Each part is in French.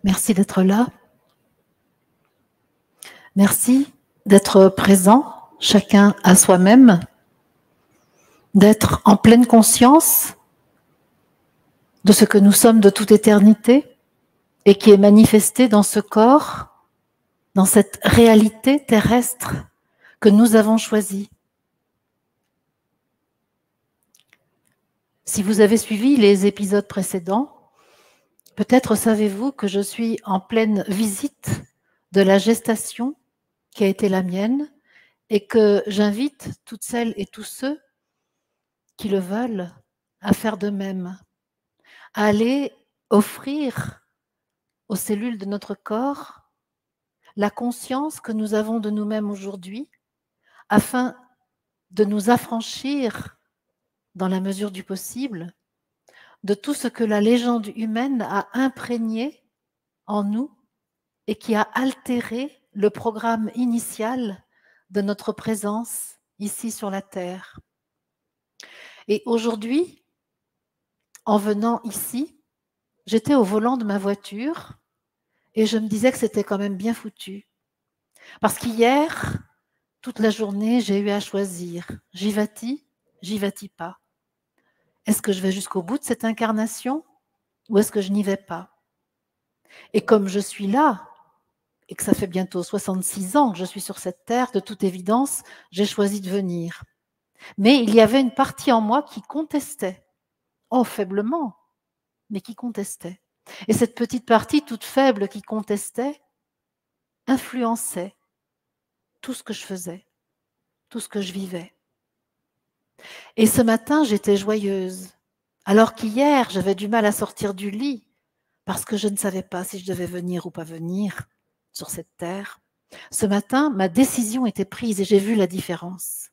Merci d'être là. Merci d'être présent, chacun à soi-même, d'être en pleine conscience de ce que nous sommes de toute éternité et qui est manifesté dans ce corps, dans cette réalité terrestre que nous avons choisie. Si vous avez suivi les épisodes précédents, peut-être savez-vous que je suis en pleine visite de la gestation qui a été la mienne et que j'invite toutes celles et tous ceux qui le veulent à faire de même, à aller offrir aux cellules de notre corps la conscience que nous avons de nous-mêmes aujourd'hui, afin de nous affranchir, dans la mesure du possible, de tout ce que la légende humaine a imprégné en nous et qui a altéré le programme initial de notre présence ici sur la Terre. Et aujourd'hui, en venant ici, j'étais au volant de ma voiture et je me disais que c'était quand même bien foutu. Parce qu'hier, toute la journée, j'ai eu à choisir. J'y vas-tu pas? Est-ce que je vais jusqu'au bout de cette incarnation ou est-ce que je n'y vais pas? Et comme je suis là, et que ça fait bientôt 66 ans que je suis sur cette terre, de toute évidence, j'ai choisi de venir. Mais il y avait une partie en moi qui contestait, faiblement, mais qui contestait. Et cette petite partie toute faible qui contestait influençait tout ce que je faisais, tout ce que je vivais. Et ce matin, j'étais joyeuse, alors qu'hier, j'avais du mal à sortir du lit parce que je ne savais pas si je devais venir ou pas venir sur cette terre. Ce matin, ma décision était prise et j'ai vu la différence.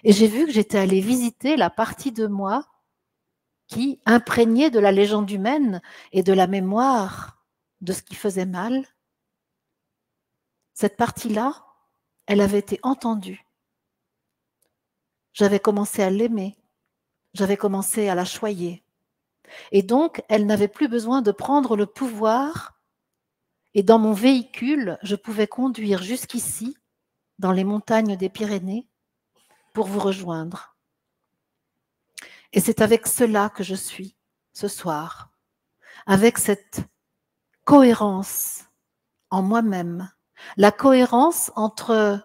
Et j'ai vu que j'étais allée visiter la partie de moi qui, imprégnée de la légende humaine et de la mémoire de ce qui faisait mal, cette partie-là, elle avait été entendue. J'avais commencé à l'aimer, j'avais commencé à la choyer. Et donc, elle n'avait plus besoin de prendre le pouvoir. Et dans mon véhicule, je pouvais conduire jusqu'ici, dans les montagnes des Pyrénées, pour vous rejoindre. Et c'est avec cela que je suis ce soir, avec cette cohérence en moi-même, la cohérence entre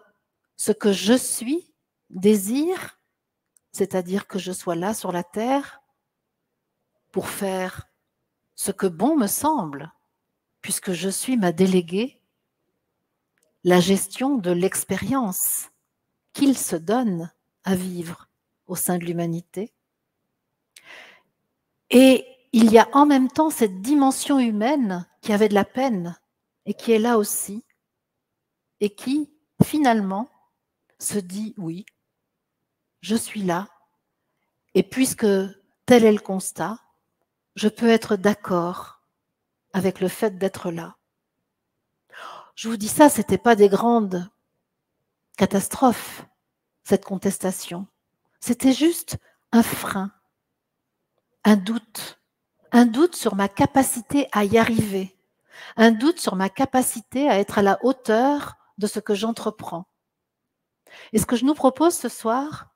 ce que je suis, désir, c'est-à-dire que je sois là sur la terre pour faire ce que bon me semble, puisque je suis ma déléguée, la gestion de l'expérience qu'il se donne à vivre au sein de l'humanité. Et il y a en même temps cette dimension humaine qui avait de la peine et qui est là aussi, et qui, finalement, se dit oui, je suis là, et puisque tel est le constat, je peux être d'accord avec le fait d'être là. Je vous dis ça, ce n'était pas des grandes catastrophes, cette contestation. C'était juste un frein, un doute sur ma capacité à y arriver, un doute sur ma capacité à être à la hauteur de ce que j'entreprends. Et ce que je nous propose ce soir,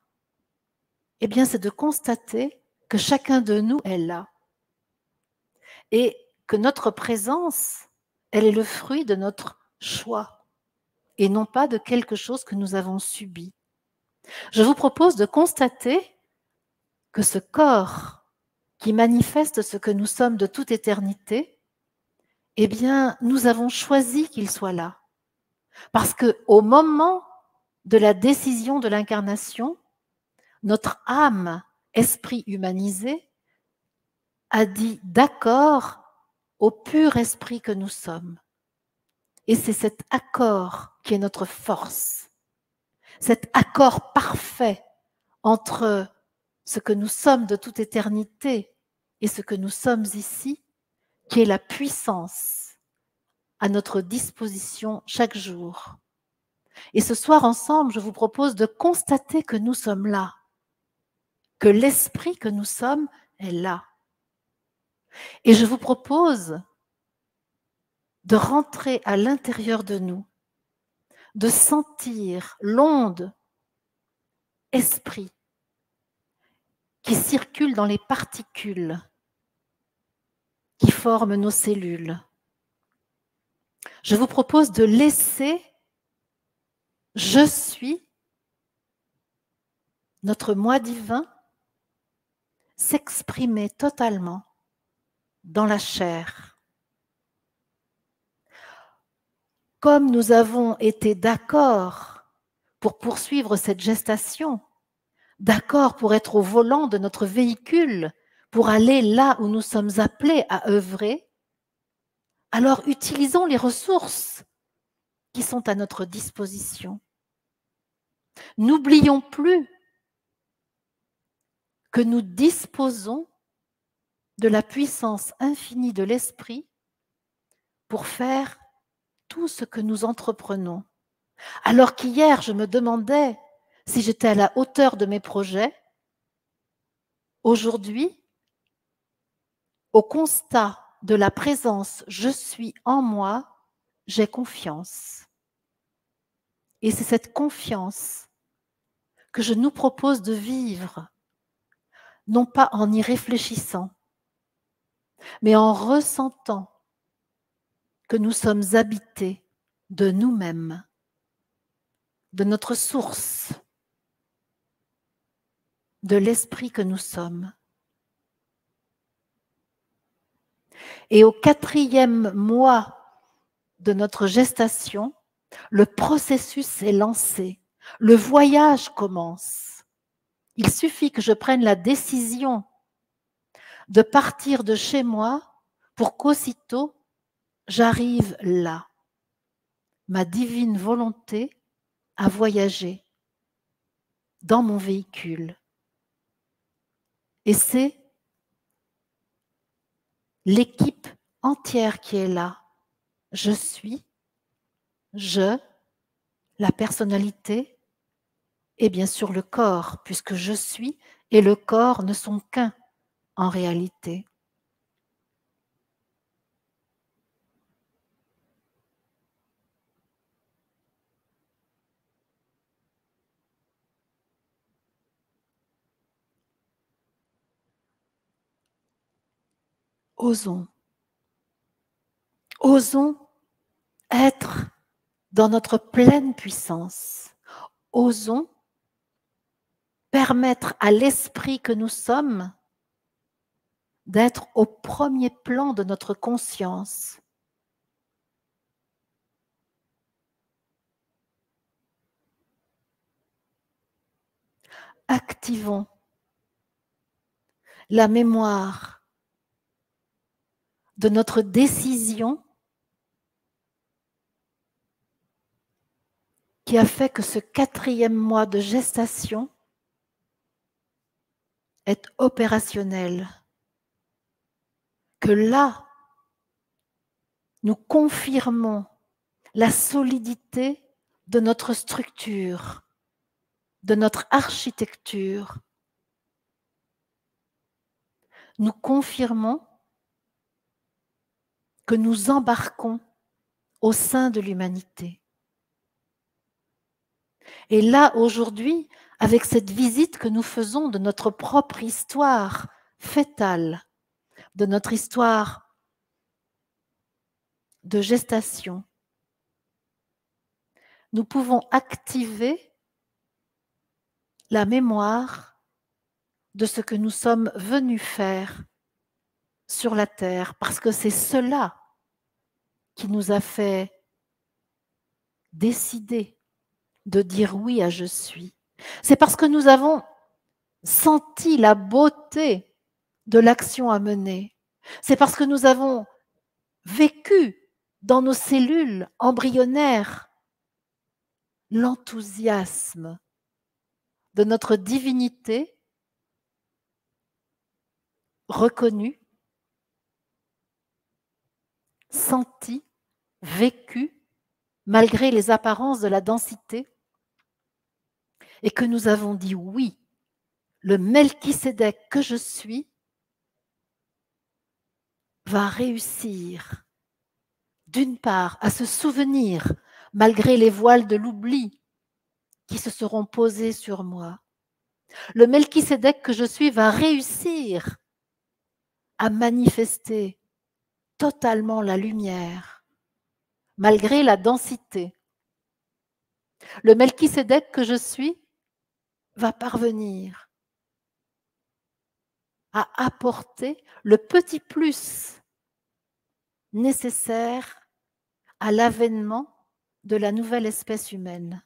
eh bien, c'est de constater que chacun de nous est là et que notre présence, elle est le fruit de notre choix et non pas de quelque chose que nous avons subi. Je vous propose de constater que ce corps qui manifeste ce que nous sommes de toute éternité, eh bien, nous avons choisi qu'il soit là. Parce qu'au moment de la décision de l'incarnation, notre âme, esprit humanisé, a dit d'accord au pur esprit que nous sommes. Et c'est cet accord qui est notre force, cet accord parfait entre ce que nous sommes de toute éternité et ce que nous sommes ici, qui est la puissance à notre disposition chaque jour. Et ce soir ensemble, je vous propose de constater que nous sommes là, que l'esprit que nous sommes est là. Et je vous propose de rentrer à l'intérieur de nous, de sentir l'onde esprit qui circule dans les particules qui forment nos cellules. Je vous propose de laisser « Je suis » notre moi divin s'exprimer totalement dans la chair. Comme nous avons été d'accord pour poursuivre cette gestation, d'accord pour être au volant de notre véhicule, pour aller là où nous sommes appelés à œuvrer, alors utilisons les ressources qui sont à notre disposition. N'oublions plus que nous disposons de la puissance infinie de l'esprit pour faire tout ce que nous entreprenons. Alors qu'hier, je me demandais si j'étais à la hauteur de mes projets, aujourd'hui, au constat de la présence « je suis en moi », j'ai confiance. Et c'est cette confiance que je nous propose de vivre, non pas en y réfléchissant, mais en ressentant que nous sommes habités de nous-mêmes, de notre source, de l'esprit que nous sommes. Et au 4e mois de notre gestation, le processus est lancé, le voyage commence. Il suffit que je prenne la décision de partir de chez moi pour qu'aussitôt j'arrive là. Ma divine volonté a voyagé dans mon véhicule. Et c'est l'équipe entière qui est là. Je suis, la personnalité et bien sûr le corps, puisque je suis et le corps ne sont qu'un en réalité. Osons être dans notre pleine puissance. Osons permettre à l'esprit que nous sommes d'être au premier plan de notre conscience. Activons la mémoire de notre décision qui a fait que ce 4e mois de gestation est opérationnel. Que là, nous confirmons la solidité de notre structure, de notre architecture. Nous confirmons que nous embarquons au sein de l'humanité. Et là, aujourd'hui, avec cette visite que nous faisons de notre propre histoire fœtale, de notre histoire de gestation, nous pouvons activer la mémoire de ce que nous sommes venus faire sur la terre, parce que c'est cela qui nous a fait décider de dire oui à je suis. C'est parce que nous avons senti la beauté de l'action à mener. C'est parce que nous avons vécu dans nos cellules embryonnaires l'enthousiasme de notre divinité reconnue, sentie, vécue, malgré les apparences de la densité, et que nous avons dit oui, le Melchisédek que je suis va réussir d'une part, à se souvenir, malgré les voiles de l'oubli qui se seront posés sur moi. Le Melchisédek que je suis va réussir à manifester totalement la lumière, malgré la densité. Le Melchisédek que je suis va parvenir à apporter le petit plus nécessaire à l'avènement de la nouvelle espèce humaine,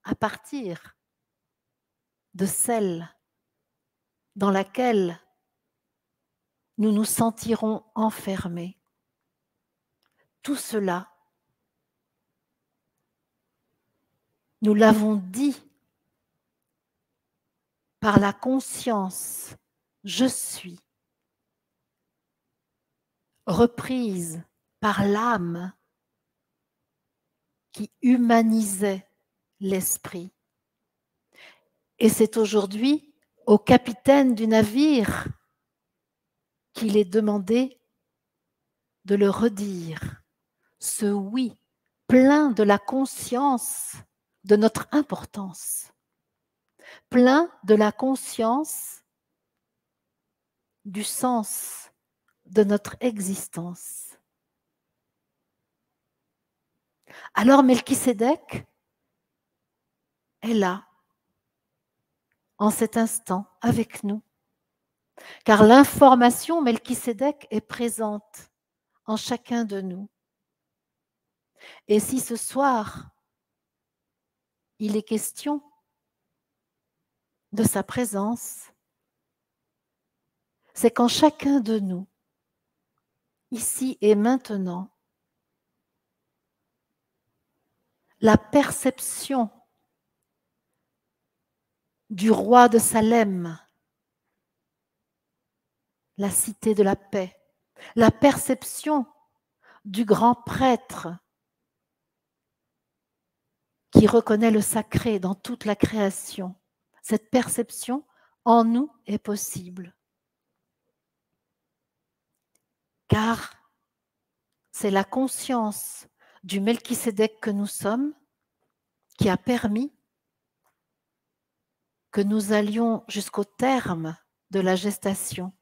à partir de celle dans laquelle nous nous sentirons enfermés. Tout cela, nous l'avons dit par la conscience « je suis », reprise par l'âme qui humanisait l'esprit. Et c'est aujourd'hui au capitaine du navire qu'il est demandé de le redire, ce oui, plein de la conscience de notre importance, plein de la conscience du sens de notre existence. Alors Melchisédek est là, en cet instant, avec nous, car l'information Melchisédek est présente en chacun de nous. Et si ce soir, il est question de sa présence, c'est qu'en chacun de nous, ici et maintenant, la perception du roi de Salem, la cité de la paix, la perception du grand prêtre qui reconnaît le sacré dans toute la création, cette perception en nous est possible. Car c'est la conscience du Melchisédek que nous sommes qui a permis que nous allions jusqu'au terme de la gestation,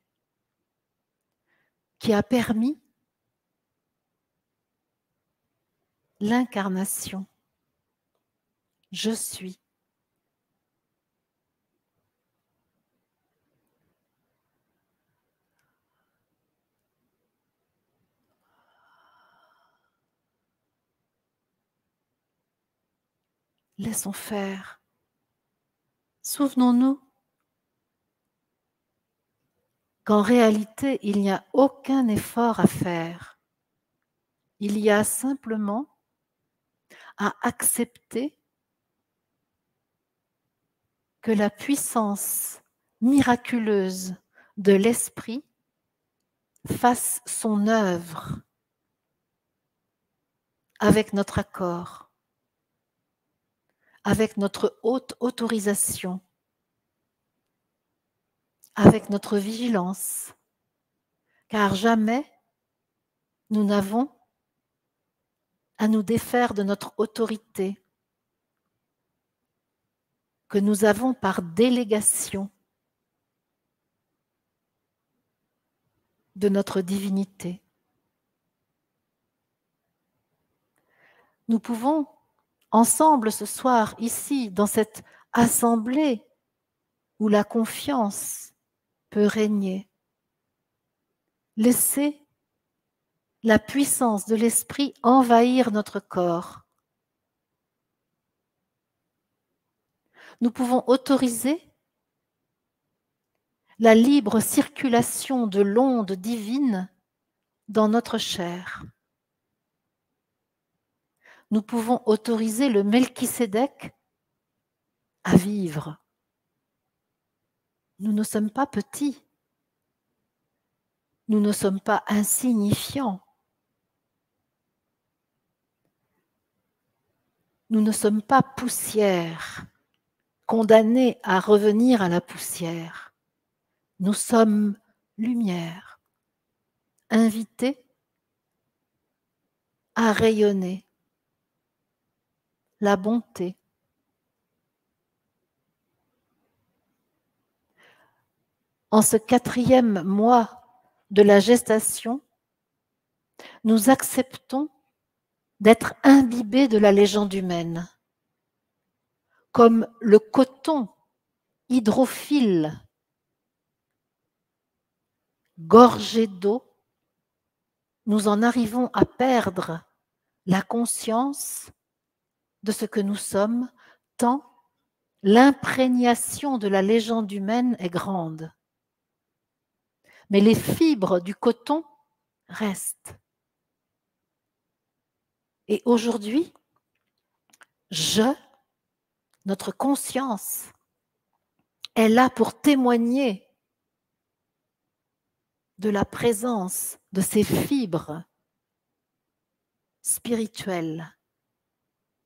qui a permis l'incarnation. Je suis. Laissons faire. Souvenons-nous qu'en réalité, il n'y a aucun effort à faire. Il y a simplement à accepter que la puissance miraculeuse de l'esprit fasse son œuvre avec notre accord, avec notre haute autorisation, avec notre vigilance, car jamais nous n'avons à nous défaire de notre autorité que nous avons par délégation de notre divinité. Nous pouvons ensemble ce soir, ici, dans cette assemblée où la confiance peut régner, laisser la puissance de l'esprit envahir notre corps. Nous pouvons autoriser la libre circulation de l'onde divine dans notre chair. Nous pouvons autoriser le Melchisédek à vivre. Nous ne sommes pas petits. Nous ne sommes pas insignifiants. Nous ne sommes pas poussière, condamnés à revenir à la poussière. Nous sommes lumière, invités à rayonner la bonté. En ce 4e mois de la gestation, nous acceptons d'être imbibés de la légende humaine, comme le coton hydrophile gorgé d'eau, nous en arrivons à perdre la conscience de ce que nous sommes, tant l'imprégnation de la légende humaine est grande. Mais les fibres du coton restent. Et aujourd'hui, notre conscience est là pour témoigner de la présence de ces fibres spirituelles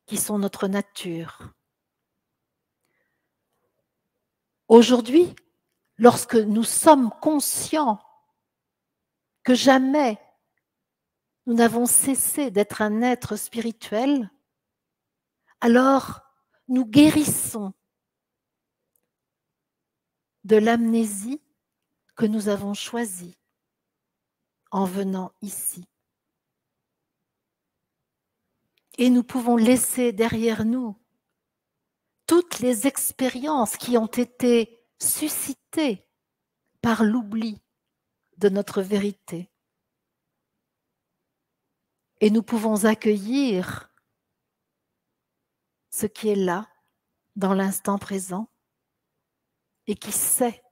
qui sont notre nature. Aujourd'hui, lorsque nous sommes conscients que jamais nous n'avons cessé d'être un être spirituel, alors nous guérissons de l'amnésie que nous avons choisie en venant ici. Et nous pouvons laisser derrière nous toutes les expériences qui ont été suscitées par l'oubli de notre vérité. Et nous pouvons accueillir ce qui est là, dans l'instant présent, et qui sait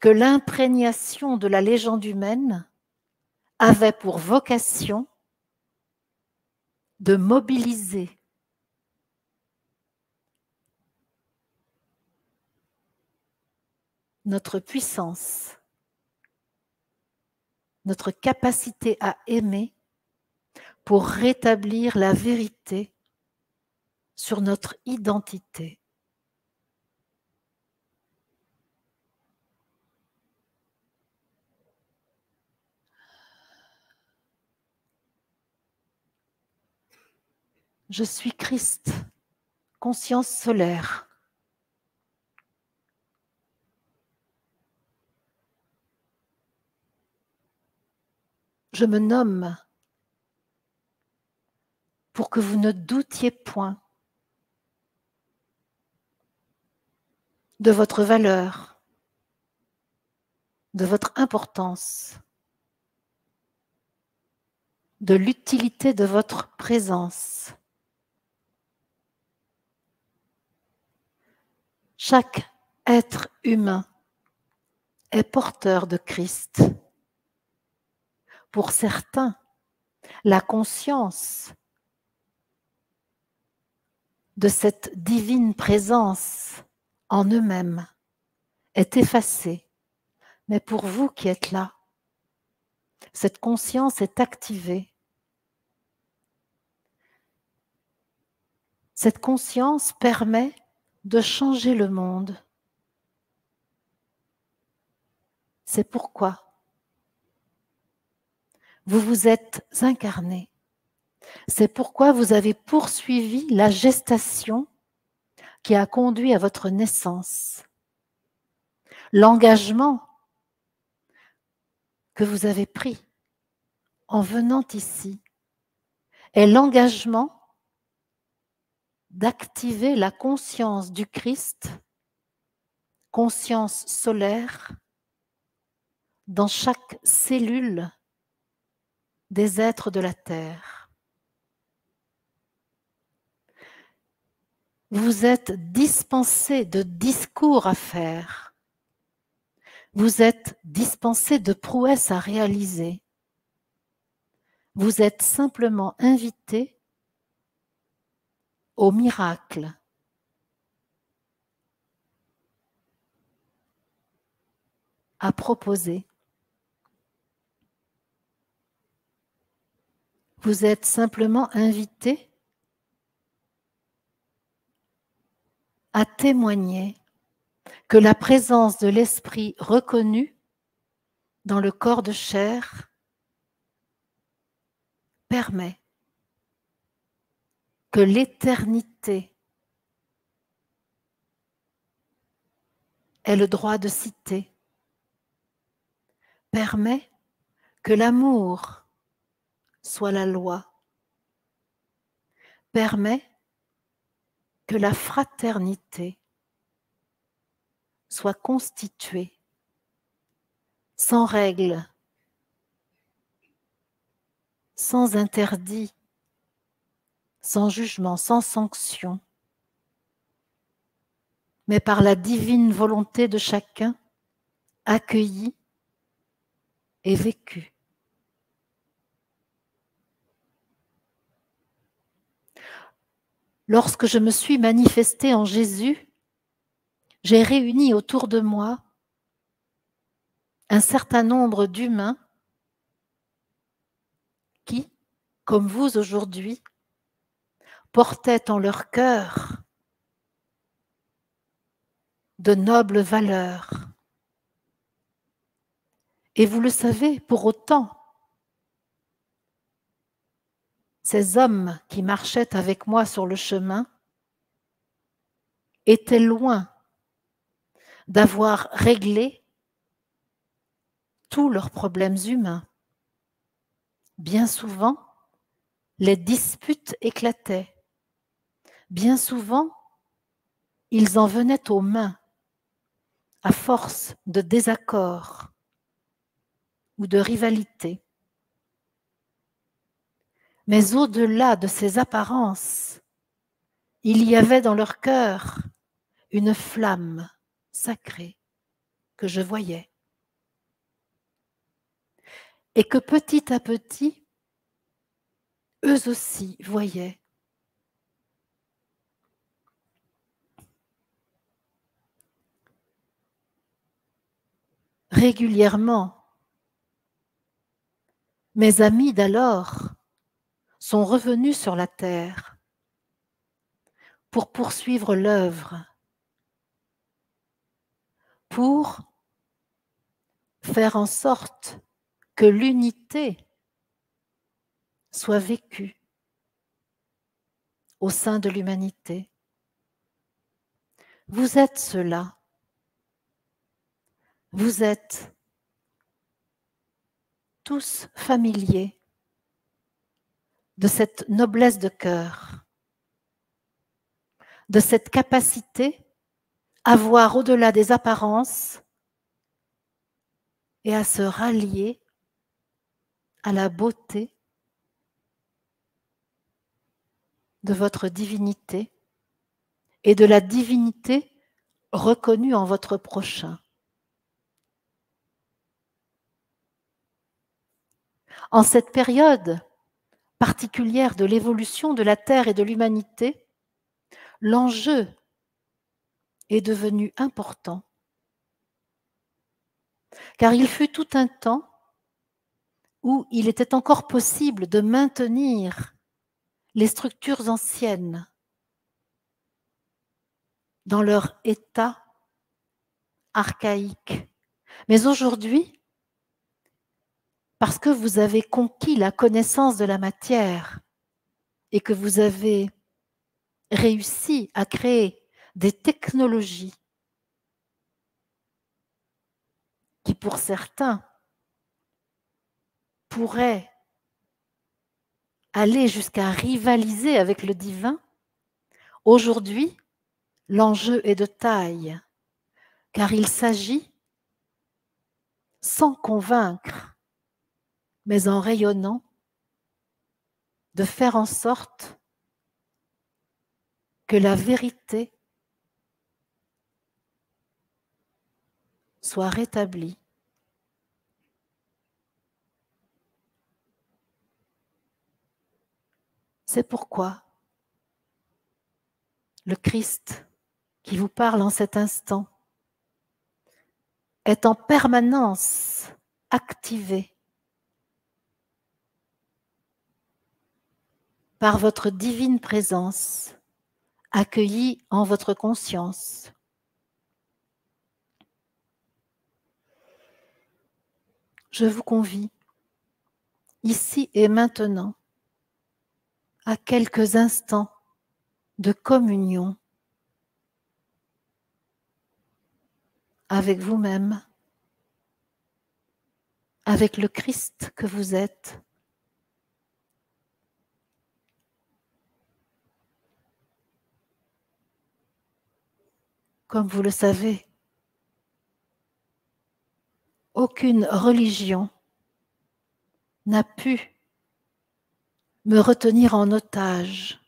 que l'imprégnation de la légende humaine avait pour vocation de mobiliser notre puissance, notre capacité à aimer pour rétablir la vérité sur notre identité. Je suis Christ, conscience solaire. Je me nomme pour que vous ne doutiez point de votre valeur, de votre importance, de l'utilité de votre présence. Chaque être humain est porteur de Christ. Pour certains, la conscience de cette divine présence en eux-mêmes est effacée. Mais pour vous qui êtes là, cette conscience est activée. Cette conscience permet de changer le monde. C'est pourquoi vous vous êtes incarné. C'est pourquoi vous avez poursuivi la gestation qui a conduit à votre naissance. L'engagement que vous avez pris en venant ici est l'engagement d'activer la conscience du Christ, conscience solaire, dans chaque cellule des êtres de la Terre. Vous êtes dispensés de discours à faire. Vous êtes dispensés de prouesses à réaliser. Vous êtes simplement invités au miracle. À proposer. Vous êtes simplement invités à témoigner que la présence de l'esprit reconnu dans le corps de chair permet que l'éternité ait le droit de citer, permet que l'amour soit la loi, permet que la fraternité soit constituée sans règles, sans interdit, sans jugement, sans sanction, mais par la divine volonté de chacun, accueillie et vécue. Lorsque je me suis manifestée en Jésus, j'ai réuni autour de moi un certain nombre d'humains qui, comme vous aujourd'hui, portaient en leur cœur de nobles valeurs. Et vous le savez, pour autant, ces hommes qui marchaient avec moi sur le chemin étaient loin d'avoir réglé tous leurs problèmes humains. Bien souvent, les disputes éclataient. Bien souvent, ils en venaient aux mains à force de désaccords ou de rivalité. Mais au-delà de ces apparences, il y avait dans leur cœur une flamme sacrée que je voyais. Et que petit à petit, eux aussi voyaient. Régulièrement, mes amis d'alors sont revenus sur la terre pour poursuivre l'œuvre, pour faire en sorte que l'unité soit vécue au sein de l'humanité. Vous êtes cela. Vous êtes tous familiers de cette noblesse de cœur, de cette capacité à voir au-delà des apparences et à se rallier à la beauté de votre divinité et de la divinité reconnue en votre prochain. En cette période particulière de l'évolution de la Terre et de l'humanité, l'enjeu est devenu important. Car il fut tout un temps où il était encore possible de maintenir les structures anciennes dans leur état archaïque. Mais aujourd'hui, parce que vous avez conquis la connaissance de la matière et que vous avez réussi à créer des technologies qui, pour certains, pourraient aller jusqu'à rivaliser avec le divin, aujourd'hui, l'enjeu est de taille, car il s'agit, sans convaincre, mais en rayonnant, de faire en sorte que la vérité soit rétablie. C'est pourquoi le Christ qui vous parle en cet instant est en permanence activé par votre divine présence, accueillie en votre conscience. Je vous convie, ici et maintenant, à quelques instants de communion avec vous-même, avec le Christ que vous êtes. Comme vous le savez, aucune religion n'a pu me retenir en otage,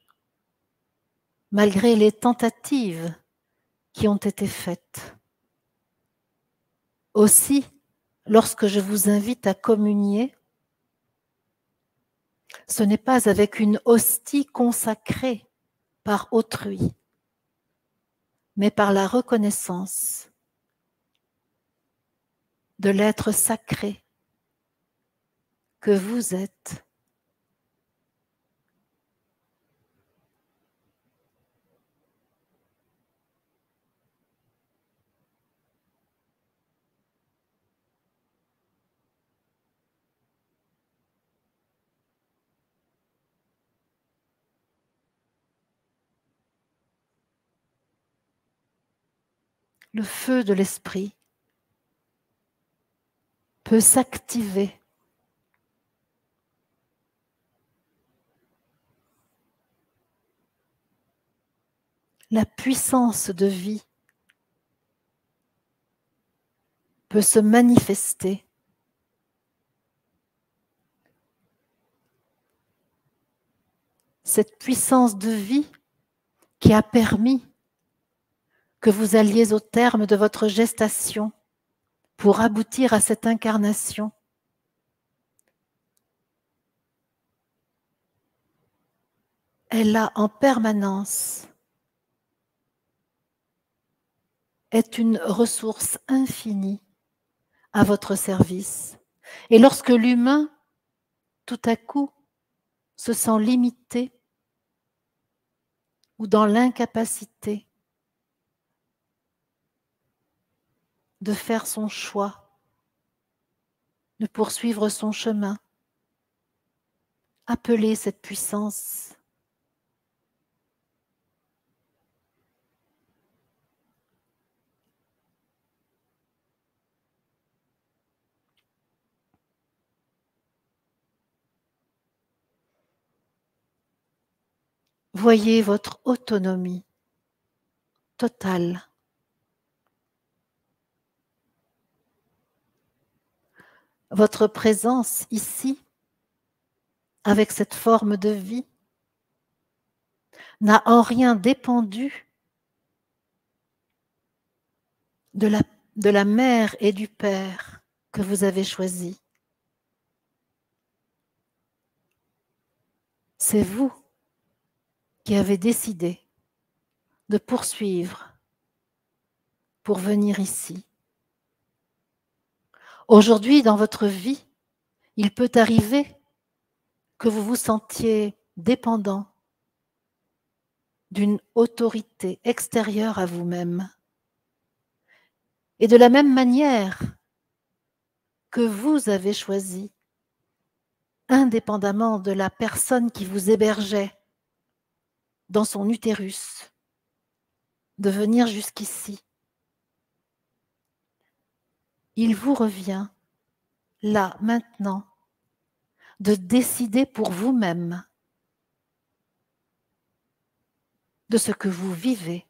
malgré les tentatives qui ont été faites. Aussi, lorsque je vous invite à communier, ce n'est pas avec une hostie consacrée par autrui, mais par la reconnaissance de l'être sacré que vous êtes. Le feu de l'esprit peut s'activer la puissance de vie peut se manifester. Cette puissance de vie qui a permis que vous alliez au terme de votre gestation pour aboutir à cette incarnation. Elle a en permanence, est une ressource infinie à votre service. Et lorsque l'humain, tout à coup, se sent limité ou dans l'incapacité de faire son choix, de poursuivre son chemin, appelez cette puissance. Voyez votre autonomie totale. Votre présence ici, avec cette forme de vie, n'a en rien dépendu de la mère et du père que vous avez choisis. C'est vous qui avez décidé de poursuivre pour venir ici. Aujourd'hui, dans votre vie, il peut arriver que vous vous sentiez dépendant d'une autorité extérieure à vous-même. Et de la même manière que vous avez choisi, indépendamment de la personne qui vous hébergeait dans son utérus, de venir jusqu'ici, il vous revient, là, maintenant, de décider pour vous-même de ce que vous vivez.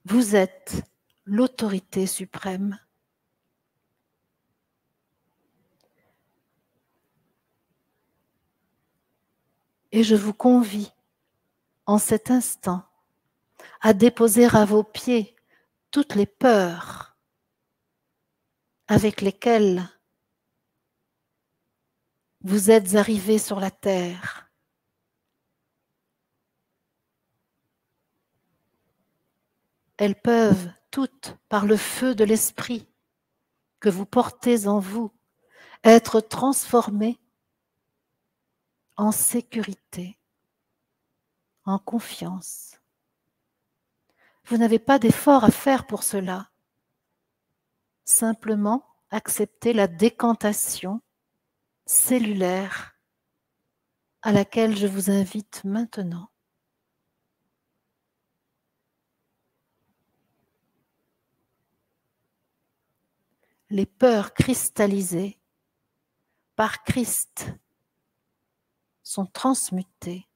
Vous êtes l'autorité suprême. Et je vous convie en cet instant à déposer à vos pieds toutes les peurs avec lesquelles vous êtes arrivés sur la terre. Elles peuvent toutes, par le feu de l'esprit que vous portez en vous, être transformées en sécurité, en confiance. Vous n'avez pas d'effort à faire pour cela. Simplement accepter la décantation cellulaire à laquelle je vous invite maintenant. Les peurs cristallisées par Christ sont transmutées.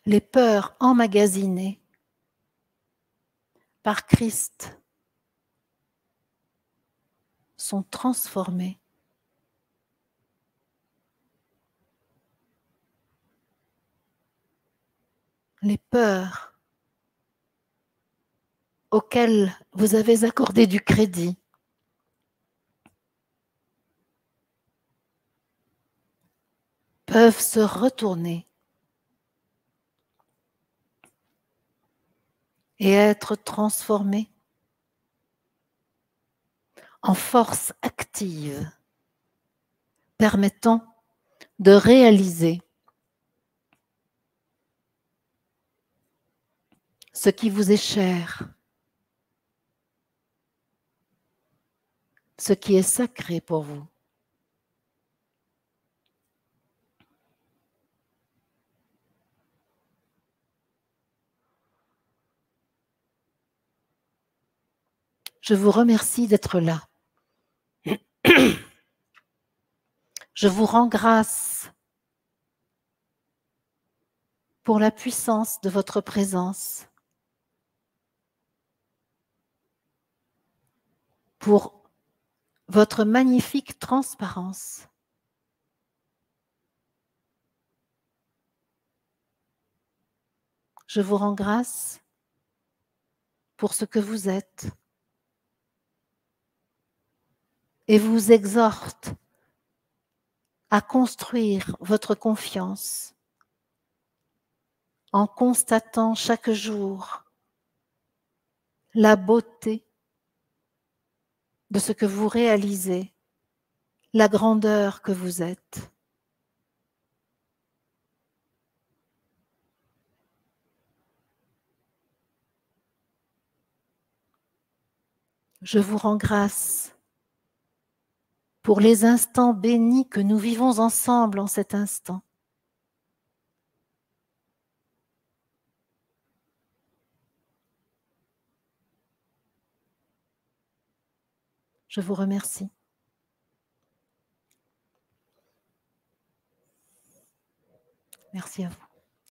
Les peurs emmagasinées par Christ sont transformées. Les peurs auxquelles vous avez accordé du crédit peuvent se retourner et être transformées en force active permettant de réaliser ce qui vous est cher, ce qui est sacré pour vous. Je vous remercie d'être là. Je vous rends grâce pour la puissance de votre présence, pour votre magnifique transparence. Je vous rends grâce pour ce que vous êtes et vous exhorte à construire votre confiance en constatant chaque jour la beauté de ce que vous réalisez, la grandeur que vous êtes. Je vous rends grâce pour les instants bénis que nous vivons ensemble en cet instant. Je vous remercie. Merci à vous.